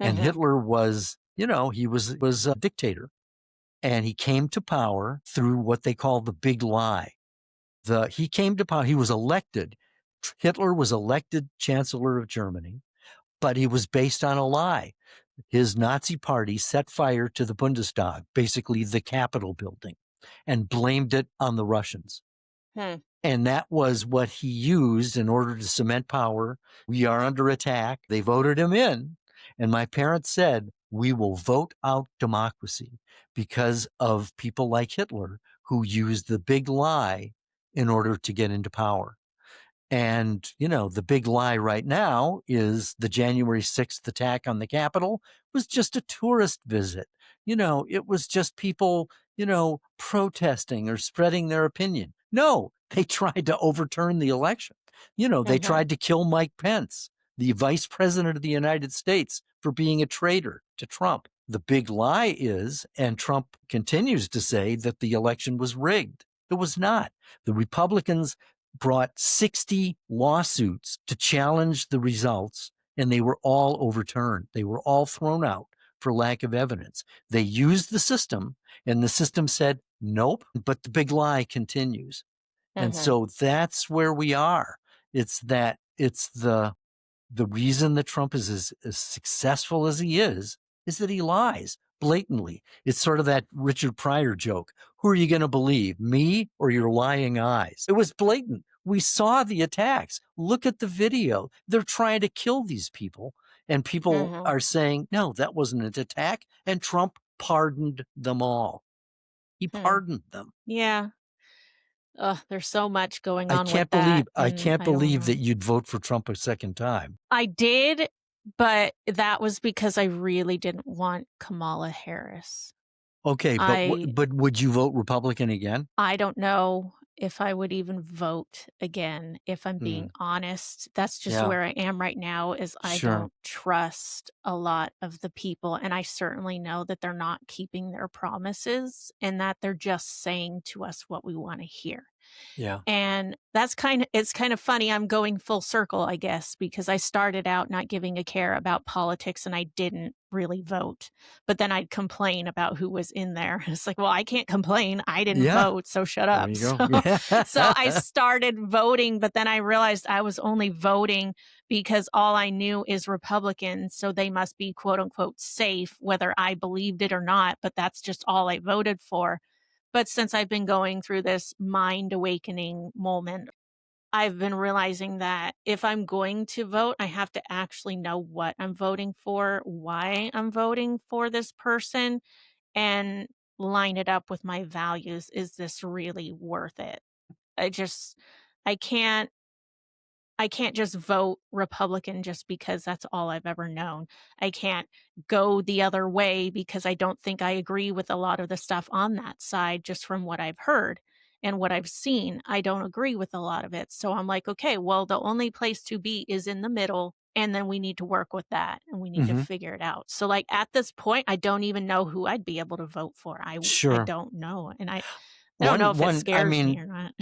And Mhm. Hitler was, he was a dictator, and he came to power through what they call the big lie. He came to power. He was elected. Hitler was elected Chancellor of Germany, but he was based on a lie. His Nazi party set fire to the Bundestag, basically the Capitol building, and blamed it on the Russians. Hmm. And that was what he used in order to cement power. We are under attack. They voted him in. And my parents said, we will vote out democracy because of people like Hitler who used the big lie in order to get into power. And, the big lie right now is the January 6th attack on the Capitol was just a tourist visit. It was just people, protesting or spreading their opinion. No, they tried to overturn the election. They Mhm. tried to kill Mike Pence, the vice president of the United States, for being a traitor to Trump. The big lie is, and Trump continues to say, that the election was rigged. It was not. The Republicans brought 60 lawsuits to challenge the results, and they were all overturned. They were all thrown out for lack of evidence. They used the system, and the system said, nope, but the big lie continues. And Mhm. so that's where we are. It's the reason that Trump is as successful as he is that he lies blatantly. It's sort of that Richard Pryor joke. Who are you going to believe, me or your lying eyes? It was blatant. We saw the attacks. Look at the video. They're trying to kill these people. And people Mhm. are saying, no, that wasn't an attack. And Trump pardoned them all. He Hmm. pardoned them. Yeah. Ugh, there's so much going I on with can't that, believe I and can't I don't believe that know. you'd vote for Trump a second time. I did, but that was because I really didn't want Kamala Harris. Okay, but I but would you vote Republican again? I don't know if I would even vote again, if I'm being Mm, honest. That's just yeah, where I am right now is I sure. don't trust a lot of the people, and I certainly know that they're not keeping their promises and that they're just saying to us what we wanna hear. Yeah. And it's kind of funny, I'm going full circle, I guess, because I started out not giving a care about politics and I didn't really vote. But then I'd complain about who was in there. It's like, well, I can't complain. I didn't Yeah, vote, so shut there up. you go. So so I Yeah. started voting, but then I realized I was only voting because all I knew is Republicans, so they must be quote unquote safe, whether I believed it or not, but that's just all I voted for. But since I've been going through this mind awakening moment, I've been realizing that if I'm going to vote, I have to actually know what I'm voting for, why I'm voting for this person, and line it up with my values. Is this really worth it? I just I can't I can't just vote Republican just because that's all I've ever known. I can't go the other way because I don't think I agree with a lot of the stuff on that side just from what I've heard and what I've seen. I don't agree with a lot of it. So I'm like, okay, well, the only place to be is in the middle. And then we need to work with that and we need to Mhm. figure it out. So, like, at this point, I don't even know who I'd be able to vote for. I Sure. don't know. And I don't know One if it one I scares me mean, or not.